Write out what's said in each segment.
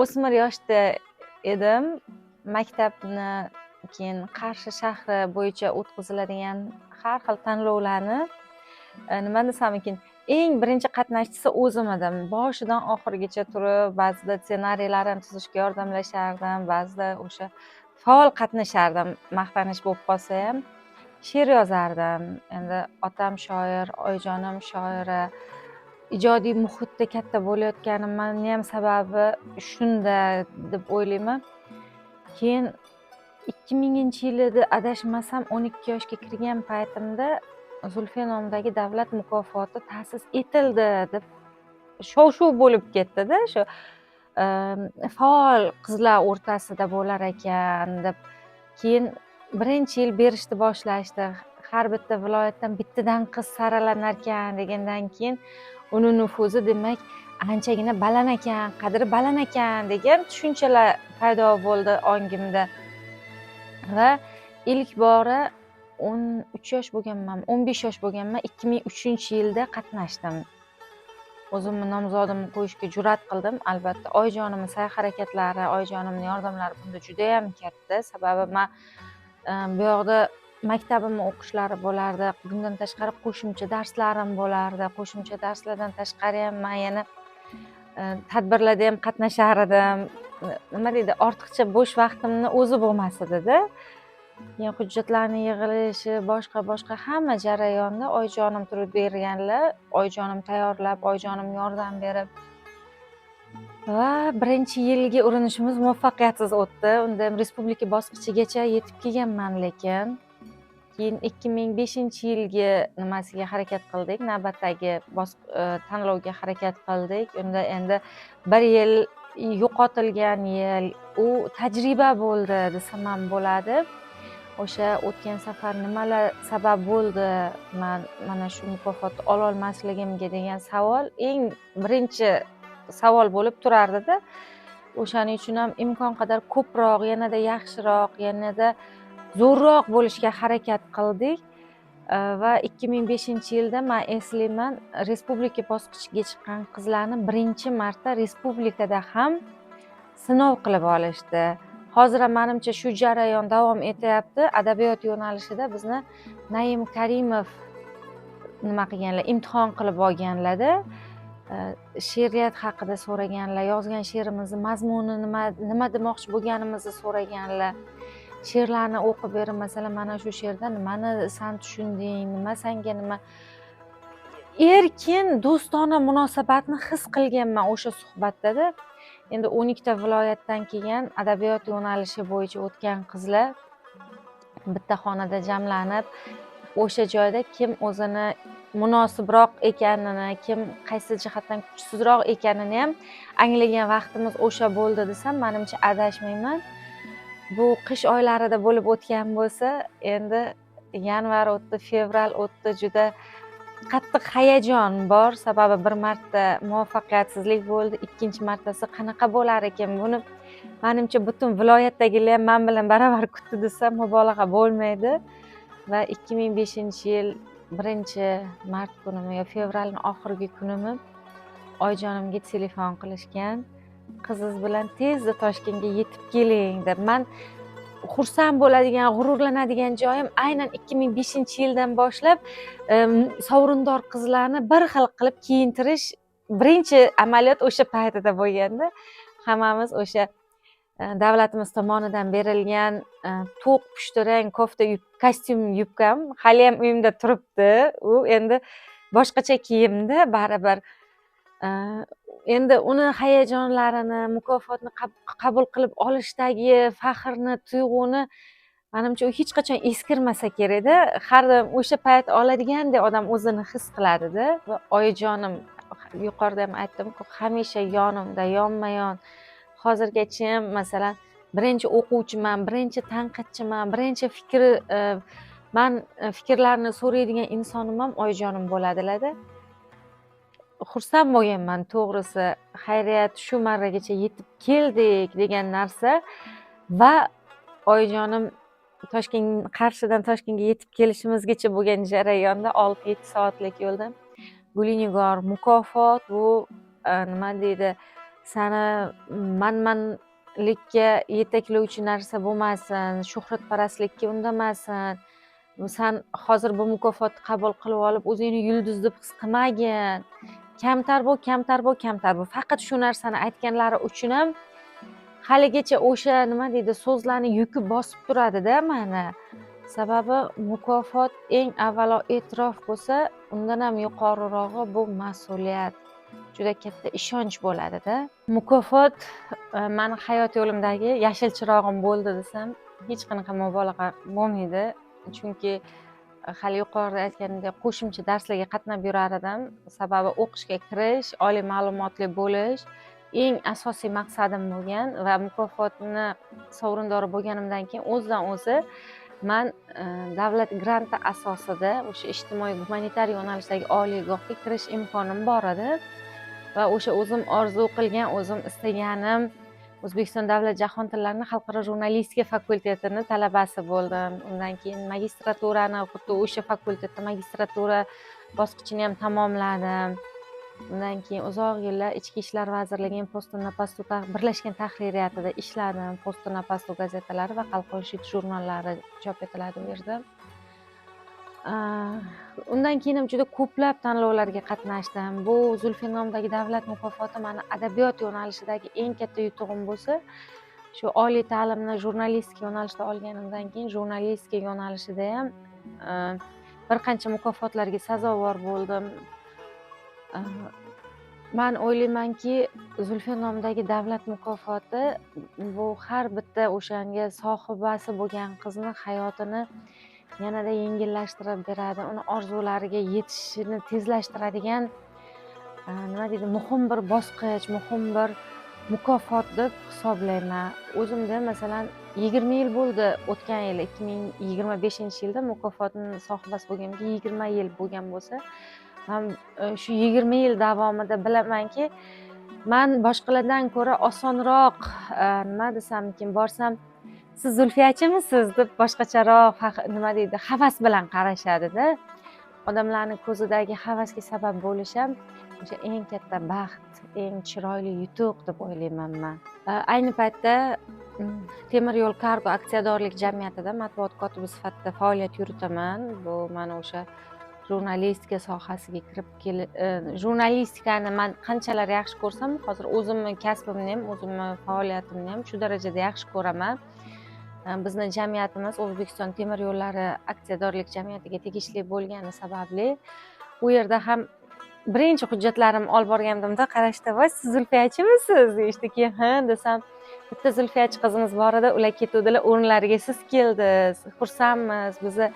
o'smir yoshda edim. Maktabni, keyin Qarshi shahri bo'yicha o'tkaziladigan har xil tanlovlarni nima desam ekan, eng birinchi qatnashchisi o'zim edim. Boshidan oxirigacha turib, ba'zida ssenariylarni tuzishga yordamlashardim, ba'zida o'sha faol qatnashardim. Maqtanish bo'lib qolsa ham she'r yozardim. Endi otam shoir, oyijonim shoira. Ijodiy muhitda katta bo'layotganimning ham sababi shunda deb o'ylayman. Keyin 2000-yilda adashmasam 12 yoshga kirgan paytimda Zulfiya nomidagi davlat mukofoti ta'sis etildi deb shov-shuv bo'lib ketdi-da, shu faol qizlar o'rtasida bo'lar ekan deb. Keyin birinchi yil berishni boshlashdi. Har bitta viloyatdan bittadan qiz saralanar ekan degandan keyin uni nufuzi demak anchagina baland ekan, qadri baland ekan degan tushunchalar paydo bo'ldi ongimda. Va ilk bora 13 yosh bo'lganman, 15 yosh bo'lganman, 2003-yilda qatnashdim. O'zimni nomzodimni qo'yishga jur'at qildim. Albatta oyijonimning sa'y-harakatlari, oyijonimning yordamlari bunda juda ham katta. Sababi men bu yoqda maktabimni o'qishlari bo'lardi. Bundan tashqari qo'shimcha darslarim bo'lardi. Qo'shimcha darslardan tashqari ham men yana tadbirlarda ham qatnashar edim. Nima deydi, ortiqcha bo'sh vaqtimni o'zi bo'lmas edi-da. Keyin hujjatlarning yig'ilishi, boshqa hamma jarayonda oyijonim turib berganlar, oyijonim tayyorlab, oyijonim yordam berib. Va birinchi yilgi urinishimiz muvaffaqiyatsiz o'tdi. Unda ham respublika bosqichigacha yetib kelganman, lekin keyin 2005-yilgi nimasiga harakat qildik, navbatdagi tanlovga harakat qildik. Unda endi bir yil yo'qotilgan yil, u tajriba bo'ldi desam ham bo'ladi. O'sha o'tgan safar nimalar sabab bo'ldi mana shu mukofotni ola olmasligimga degan savol eng birinchi savol bo'lib turardi-da. O'shaning uchun ham imkon qadar ko'proq, yanada yaxshiroq, yanada zo'rroq bo'lishga harakat qildik. Va 2005-yilda men eslayman, respublika bosqichiga chiqqan qizlarni birinchi marta respublikada ham sinov qilib olishdi. Hozir ham menimcha shu jarayon davom etyapti. Adabiyot yo'nalishida bizni Naim Karimov nima qilganlar, imtihon qilib olganlar-da. She'riyat haqida so'raganlar, yozgan she'rimizning mazmuni nima demoqchi bo'lganimizni so'raganlar. She'rlarni o'qib berib, masalan, mana shu she'rda nimani sen tushunding, nima senga nima. Erkin, do'stona munosabatni his qilganman o'sha suhbatda-da. Endi 12 ta viloyatdan kelgan adabiyot yo'nalishi bo'yicha o'tgan qizlar bitta xonada jamlanib, o'sha joyda kim o'zini munosibroq ekanini, kim qaysi jihatdan kuchsizroq ekanini ham anglagan vaqtimiz o'sha bo'ldi desam, menimcha adashmayman. Bu qish oylarida bo'lib o'tgan bo'lsa, endi yanvar o'tdi, fevral o'tdi, juda qattiq hayajon bor. Sababi bir marta muvaffaqiyatsizlik bo'ldi, ikkinchi martasi qanaqa bo'lar ekan, buni menimcha butun viloyatdagilar ham men bilan baravar kutdi desam mubolag'a bo'lmaydi. Va 2005-yil 1-mart kunimi yo fevralning oxirgi kunimi oyijonimga telefon qilishgan. Qiziz bilan tezda Toshkentga yetib keling deb. Men xursand bo'ladigan, g'ururlanadigan joyim aynan 2005-yildan boshlab sovrindor qizlarni bir xil qilib kiyintirish birinchi amaliyot o'sha paytida bo'lganda. Hammamiz o'sha davlatimiz tomonidan berilgan to'q pushtirang kofta kostyum yubkam hali ham uyimda turibdi. U endi boshqacha kiyimda baribir. Endi uni hayajonlarini, mukofotni qabul qilib olishdagi faxrni, tuyg'uni menimcha u hech qachon eskirmasa kerak-da. Har doim o'sha payt oladigandek odam o'zini his qiladi-da. Va oyijonim, yuqorida ham aytdim-ku, hamisha yonimda, yonma-yon. Hozirgacha ham masalan birinchi o'quvchiman, birinchi tanqidchiman, birinchi men fikrlarni so'raydigan insonim ham oyijonim bo'ladilar-da. Xursand bo'lganman to'g'risi. Xayriyat shu marragacha yetib keldik degan narsa va oyijonim Qarshidan Toshkentga yetib kelishimizgacha bo'lgan jarayonda 6-7 soatlik yo'lda Gulinigor mukofot, bu nima deydi, sani manmanlikka yetaklovchi narsa bo'lmasin, shuhratparastlikka undamasin, san hozir bu mukofotni qabul qilib olib o'zingni yulduz deb his qilmagin, kamtar bo'l. Faqat shu narsani aytganlari uchun ham haligacha o'sha nima deydi so'zlarni yuki bosib turadida mani. Sababi mukofot eng avvalo e'tirof bo'lsa, undan ham yuqorirog'i bu mas'uliyat, juda katta ishonch bo'ladida. Mukofot mani hayot yo'limdagi yashil chirog'im bo'ldi desam hech qanaqa mubolag'a bo'lmaydi, chunki hali yuqorida aytganimdek qo'shimcha darslarga qatnab yurar edim. Sababi o'qishga kirish, oliy ma'lumotli bo'lish eng asosiy maqsadim bo'lgan va mukofotni sovrindori bo'lganimdan keyin o'zidan o'zi man davlat granti asosida o'sha ijtimoiy gumanitar yo'nalishdagi oliygohga kirish imkonim bor edi va o'sha o'zim orzu qilgan, o'zim istaganim O'zbekiston davlat jahon tillarini xalqaro jurnalistika fakultetini talabasi bo'ldim. Undan keyin magistraturani xuddi o'sha fakultetda magistratura bosqichini ham tamomladim. Undan keyin uzoq yillar Ichki ishlar vazirligi Postu na Postu birlashgan tahririyatida ishladim. Postu na Postu gazetalari va Xalqaro jurnallari chop etiladi u yerda. Undan keyin ham juda ko'plab tanlovlarga qatnashdim. Bu Zulfiya nomidagi davlat mukofoti mani adabiyot yo'nalishidagi eng katta yutug'im bo'lsa, shu oliy ta'limni jurnalistika yo'nalishida olganimdan keyin jurnalistika yo'nalishida ham bir qancha mukofotlarga sazovor bo'ldim. Man o'ylaymanki, Zulfiya nomidagi davlat mukofoti bu har bitta o'shanga sohibasi bo'lgan qizni hayotini yanada yengillashtirib beradi, uni orzulariga yetishini tezlashtiradigan nima deydi, muhim bir bosqich, muhim bir mukofot deb hisoblayman. O'zimda masalan 20 yil bo'ldi, o'tgan yil 2025-yilda mukofotning sohibasi bo'lganimga 20 yil bo'lgan bo'lsa, men shu 20 yil davomida bilamanki, men boshqalardan ko'ra osonroq nima desamkin, borsam siz Zulfiyachimisiz deb boshqacharoq nima deydi, havas bilan qarashadi-da. Odamlarning ko'zidagi havasga sabab bo'lish ham o'sha eng katta baxt, eng chiroyli yutuq deb o'ylayman men. Ayni paytda Temir yo'l kargo aksiyadorlik jamiyatida matbuot kotibi sifatida faoliyat yuritaman. Bu mana o'sha jurnalistika sohasiga kirib jurnalistikani men qanchalar yaxshi ko'rsam, hozir o'zimni kasbimni ham, o'zimni faoliyatimni ham shu darajada yaxshi ko'raman. Bizni jamiyatimiz O'zbekiston temir yo'llari aksiyadorlik jamiyatiga tegishli bo'lgani sababli u yerda ham birinchi hujjatlarimni olib borgandimda qarashda, "Voy, siz Zulfiyachimisiz?" deyishdi. Keyin "Ha" desam, "Bitta Zulfiyachi qizimiz bor edi, ular ketuvdilar, o'rinlariga siz keldingiz. Xursandmiz. Bizni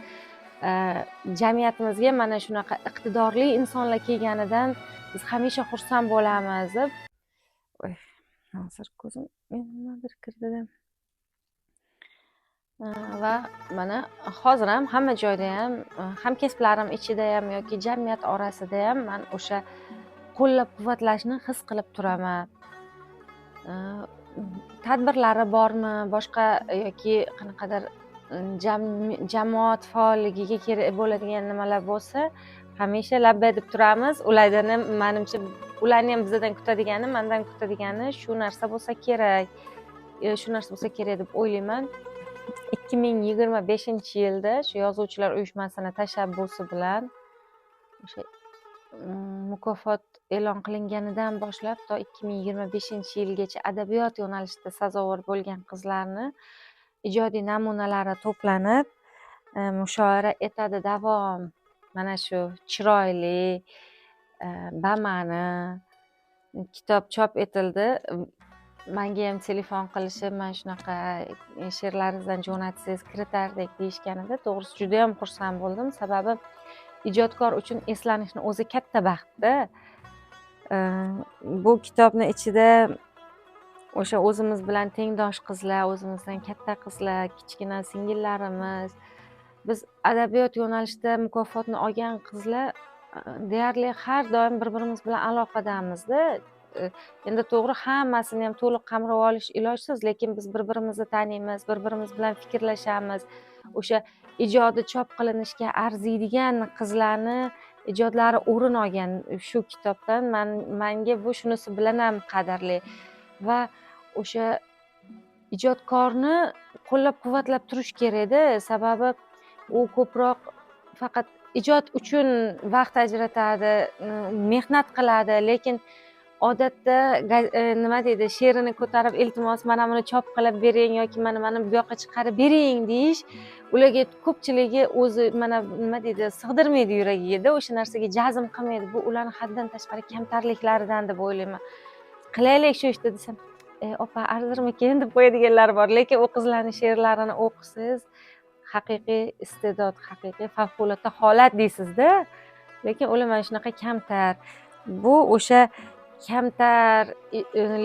jamiyatimizga mana shunaqa iqtidorli insonlar kelganidan biz hamisha xursand bo'lamiz" deb. Hozir ko'zim nimadir kirdi. Va mana hozir ham hamma joyda ham, hamkasblarim ichida ham yoki jamiyat orasida ham men o'sha qo'llab-quvvatlashni his qilib turaman. Tadbirlari bormi, boshqa yoki qanaqadir jamoat faolligiga kerak bo'ladigan nimalar bo'lsa, hamisha labbay deb turamiz. Ulardan ham menimcha ularni ham bizdan kutadigani, mendan kutadigani shu narsa bo'lsa kerak. Shu narsa bo'lsa kerak deb o'ylayman. 2025-yilda shu yozuvchilar uyushmasini tashabbusi bilan o'sha mukofot e'lon qilinganidan boshlab to 2025-yilgacha adabiyot yo'nalishida sazovor bo'lgan qizlarni ijodiy namunalari to'planib mushoira etadi davom. Mana shu chiroyli bamani kitob chop etildi. Menga ham telefon qilishib, "Men shunaqa she'rlaringizdan jo'natsangiz kiritardik" deyishganida, to'g'risi juda ham xursand bo'ldim. Sababi ijodkor uchun eslanishni o'zi katta baxt-da. Bu kitobning ichida o'sha o'zimiz bilan tengdosh qizlar, o'zimizdan katta qizlar, kichkina singillarimiz, biz adabiyot yo'nalishida mukofotni olgan qizlar deyarli har doim bir-birimiz bilan aloqadamizda. Endi to'g'ri hammasini ham to'liq qamrab olish ilojsiz, lekin biz bir-birimizni taniymiz, bir-birimiz bilan fikrlashamiz. O'sha ijodi chop qilinishga arziydigan qizlarni ijodlari o'rin olgan shu kitobdan. Menga bu shunisi bilan ham qadrli va o'sha ijodkorni qo'llab-quvvatlab turish kerakda. Sababi u ko'proq faqat ijod uchun vaqt ajratadi, mehnat qiladi, lekin odatda nima deydi, she'rini ko'tarib iltimos mana buni chop qilib bering yoki mana bu yoqqa chiqarib bering deyish ularga ko'pchiligi o'zi mana nima deydi, sig'dirmaydi yuragigada, o'sha narsaga jazm qilmaydi. Bu ularni haddan tashqari kamtarliklaridan deb o'ylayman. Qilaylik shu ishni desam, opa arzirmikin deb qo'yadiganlar bor, lekin u qizlarning she'rlarini o'qisangiz haqiqiy iste'dod, haqiqiy favqulodda holat deysizda, lekin ular mana shunaqa kamtar. Bu o'sha kamtar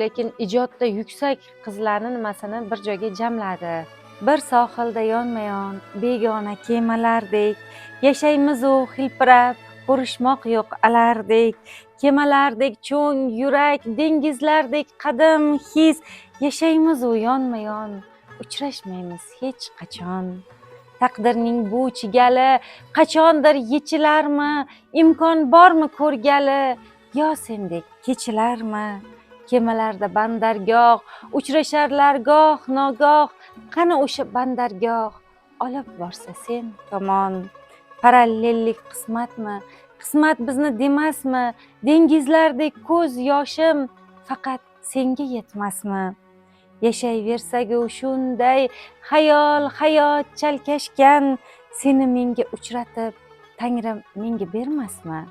lekin ijodda yuksak qizlarni nimasini bir joyga jamladi. Bir sohilda yonma-yon begona kemalardek yashaymiz-u hilpirab, ko'rishmoq yo'q alardek. Kemalardek cho'ng yurak, dengizlardek qadim his, yashaymiz-u yonma-yon, uchrashmaymiz hech qachon. Taqdirning bu chigali qachondir yechilarmi, imkon bormi ko'rgali, yo sendek kechilarmi? Kemalarda bandargoh, uchrasharlar goh nogoh, qani o'sha bandargoh olib borsa sen tomon. Parallellik qismatmi? Qismat bizni demasmi? Dengizlardek ko'z yoshim faqat senga yetmasmi? Yashayversak-u shunday xayol hayot chalkashgan, seni menga uchratib Tangrim menga bermasmi?